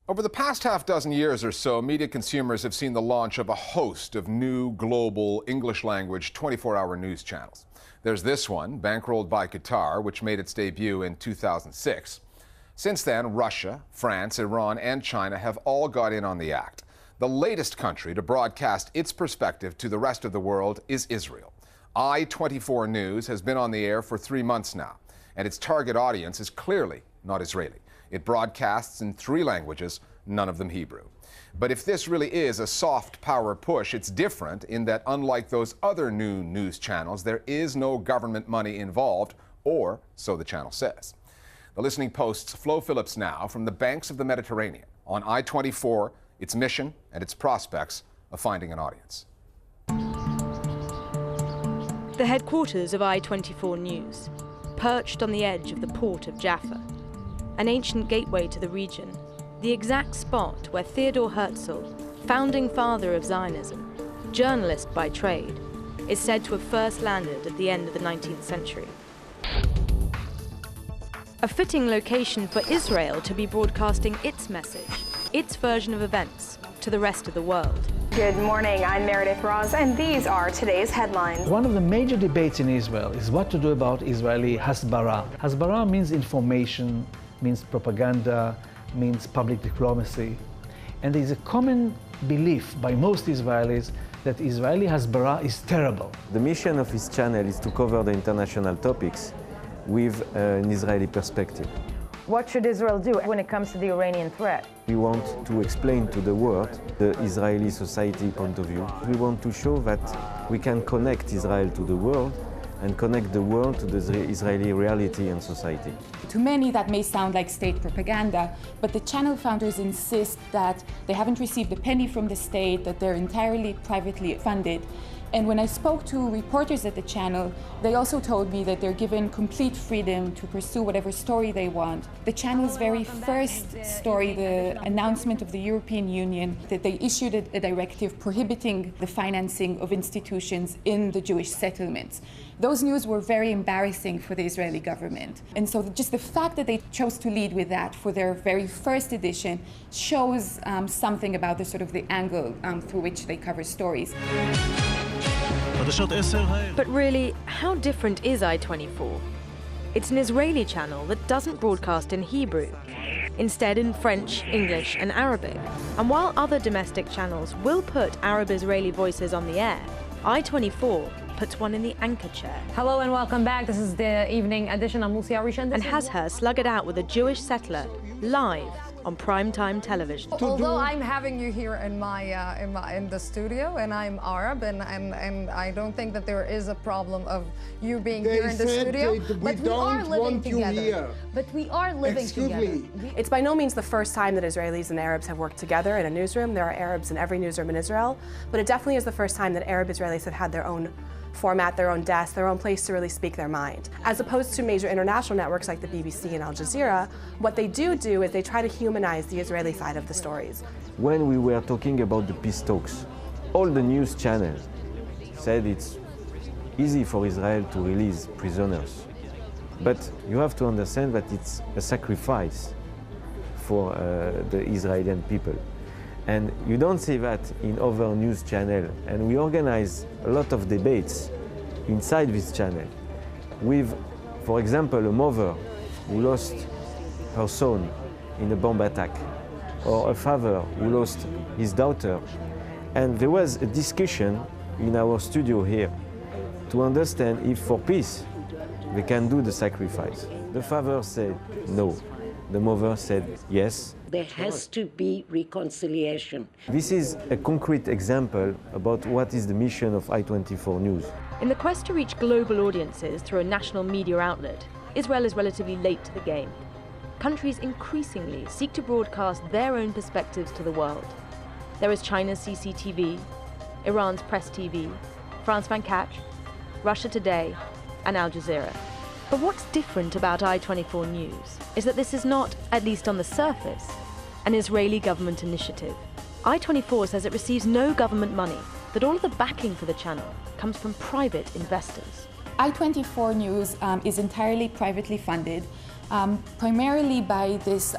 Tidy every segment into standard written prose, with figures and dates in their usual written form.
Over the past half-dozen years or so, media consumers have seen the launch of a host of new global English-language 24-hour news channels. There's this one, bankrolled by Qatar, which made its debut in 2006. Since then, Russia, France, Iran, and China have all got in on the act. The latest country to broadcast its perspective to the rest of the world is Israel. i24News has been on the air for 3 months now, and its target audience is clearly not Israeli. It broadcasts in 3 languages, none of them Hebrew. But if this really is a soft power push, it's different in that unlike those other new news channels, there is no government money involved, or so the channel says. The Listening Post's Flo Phillips now from the banks of the Mediterranean on i24, its mission and its prospects of finding an audience. The headquarters of i24 News, perched on the edge of the port of Jaffa, an ancient gateway to the region, the exact spot where Theodor Herzl, founding father of Zionism, journalist by trade, is said to have first landed at the end of the 19th century. A fitting location for Israel to be broadcasting its message, its version of events, to the rest of the world. Good morning, I'm Meredith Ross, and these are today's headlines. One of the major debates in Israel is what to do about Israeli hasbara. Hasbara means information, means propaganda, means public diplomacy. And there is a common belief by most Israelis that Israeli hasbara is terrible. The mission of his channel is to cover the international topics with an Israeli perspective. What should Israel do when it comes to the Iranian threat? We want to explain to the world the Israeli society point of view. We want to show that we can connect Israel to the world and connect the world to the Israeli reality and society. To many, that may sound like state propaganda, but the channel founders insist that they haven't received a penny from the state, that they're entirely privately funded. And when I spoke to reporters at the channel, they also told me that they're given complete freedom to pursue whatever story they want. The channel's very first story, the announcement of the European Union, that they issued a directive prohibiting the financing of institutions in the Jewish settlements. Those news were very embarrassing for the Israeli government. And so just the fact that they chose to lead with that for their very first edition shows something about the sort of the angle through which they cover stories. But really, how different is i24? It's an Israeli channel that doesn't broadcast in Hebrew, instead in French, English, and Arabic. And while other domestic channels will put Arab-Israeli voices on the air, i24 puts one in the anchor chair. Hello and welcome back. This is the evening edition of Musia Rishan. And has her slug it out with a Jewish settler live on primetime television. Although I'm having you here in the studio, and I'm Arab, and I don't think that there is a problem of you being here in the studio. But we are living together. But we are living together. It's by no means the first time that Israelis and Arabs have worked together in a newsroom. There are Arabs in every newsroom in Israel, but it definitely is the first time that Arab Israelis have had their own format, their own desk, their own place to really speak their mind. As opposed to major international networks like the BBC and Al Jazeera, what they do is they try to humanize the Israeli side of the stories. When we were talking about the peace talks, all the news channels said it's easy for Israel to release prisoners. But you have to understand that it's a sacrifice for the Israeli people. And you don't see that in other news channels. And we organize a lot of debates inside this channel with, for example, a mother who lost her son in a bomb attack, or a father who lost his daughter. And there was a discussion in our studio here to understand if for peace they can do the sacrifice. The father said no. The mother said yes. There has to be reconciliation. This is a concrete example about what is the mission of i24 News. In the quest to reach global audiences through a national media outlet, Israel is relatively late to the game. Countries increasingly seek to broadcast their own perspectives to the world. There is China's CCTV, Iran's Press TV, France 24, Russia Today, and Al Jazeera. But what's different about i24 News is that this is not, at least on the surface, an Israeli government initiative. i24 says it receives no government money, that all of the backing for the channel comes from private investors. i24 News is entirely privately funded. primarily by this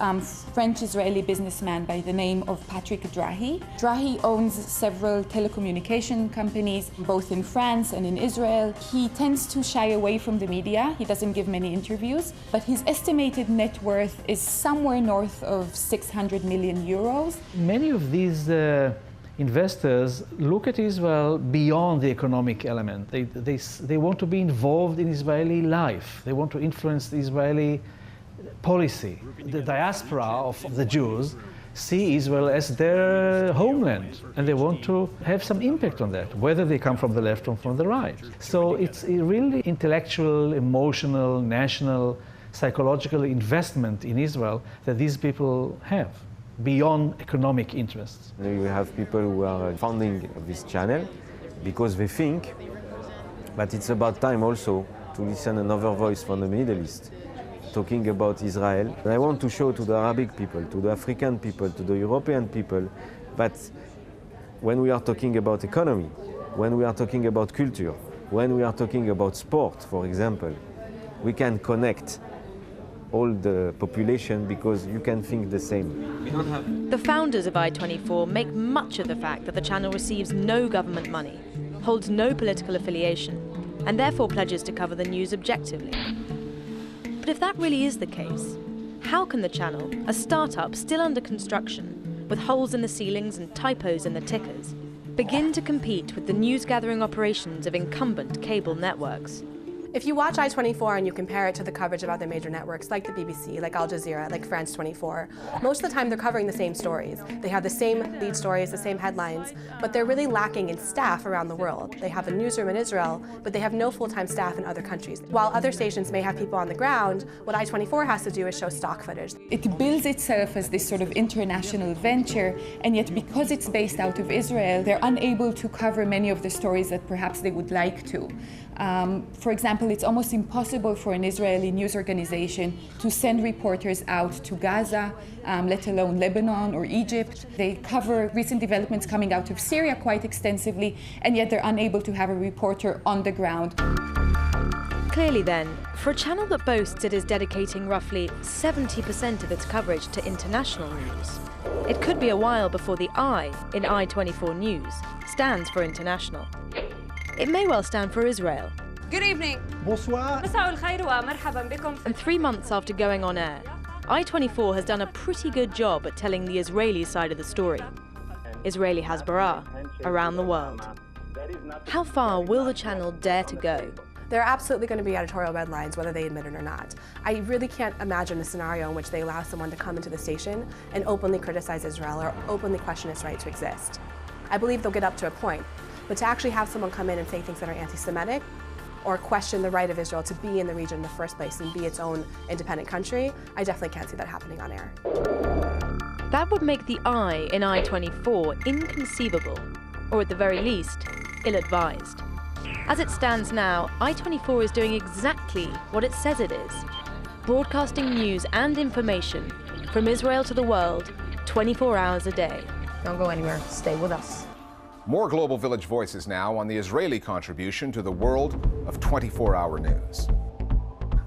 French-Israeli businessman by the name of Patrick Drahi. Drahi owns several telecommunication companies, both in France and in Israel. He tends to shy away from the media. He doesn't give many interviews, but his estimated net worth is somewhere north of 600 million euros. Many of these investors look at Israel beyond the economic element. They want to be involved in Israeli life. They want to influence the Israeli policy. The diaspora of the Jews see Israel as their homeland, and they want to have some impact on that, whether they come from the left or from the right. So it's a really intellectual, emotional, national, psychological investment in Israel that these people have, beyond economic interests. We have people who are funding this channel because they think that it's about time also to listen another voice from the Middle East, talking about Israel. And I want to show to the Arabic people, to the African people, to the European people, that when we are talking about economy, when we are talking about culture, when we are talking about sport, for example, we can connect all the population because you can think the same. The founders of i24 make much of the fact that the channel receives no government money, holds no political affiliation, and therefore pledges to cover the news objectively. But if that really is the case, how can the channel, a startup still under construction, with holes in the ceilings and typos in the tickers, begin to compete with the news-gathering operations of incumbent cable networks? If you watch i24 and you compare it to the coverage of other major networks like the BBC, like Al Jazeera, like France 24, most of the time they're covering the same stories. They have the same lead stories, the same headlines, but they're really lacking in staff around the world. They have a newsroom in Israel, but they have no full-time staff in other countries. While other stations may have people on the ground, what i24 has to do is show stock footage. It bills itself as this sort of international venture, and yet because it's based out of Israel, they're unable to cover many of the stories that perhaps they would like to. For example, it's almost impossible for an Israeli news organization to send reporters out to Gaza, let alone Lebanon or Egypt. They cover recent developments coming out of Syria quite extensively, and yet they're unable to have a reporter on the ground. Clearly then, for a channel that boasts it is dedicating roughly 70% of its coverage to international news, it could be a while before the I in i24 News stands for international. It may well stand for Israel. Good evening. Bonsoir. And 3 months after going on air, i24 has done a pretty good job at telling the Israeli side of the story. Israeli Hasbara around the world. How far will the channel dare to go? There are absolutely going to be editorial red lines, whether they admit it or not. I really can't imagine a scenario in which they allow someone to come into the station and openly criticize Israel or openly question its right to exist. I believe they'll get up to a point, but to actually have someone come in and say things that are anti-Semitic or question the right of Israel to be in the region in the first place and be its own independent country, I definitely can't see that happening on air. That would make the I in i24 inconceivable, or at the very least, ill-advised. As it stands now, i24 is doing exactly what it says it is, broadcasting news and information from Israel to the world 24 hours a day. Don't go anywhere. Stay with us. More Global Village Voices now on the Israeli contribution to the world of 24-hour news.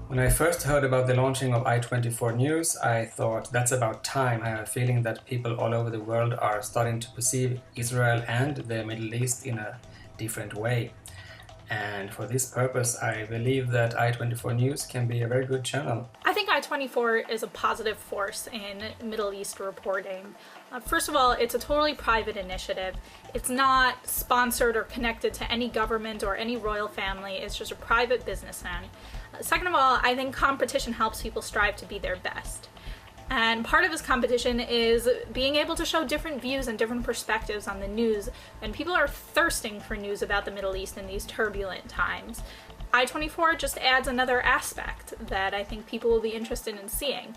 When I first heard about the launching of i24 News, I thought that's about time. I have a feeling that people all over the world are starting to perceive Israel and the Middle East in a different way. And for this purpose, I believe that i24 News can be a very good channel. I think i24 is a positive force in Middle East reporting. First of all, it's a totally private initiative. It's not sponsored or connected to any government or any royal family. It's just a private businessman. Second of all, I think competition helps people strive to be their best. And part of this competition is being able to show different views and different perspectives on the news. And people are thirsting for news about the Middle East in these turbulent times. i24 just adds another aspect that I think people will be interested in seeing.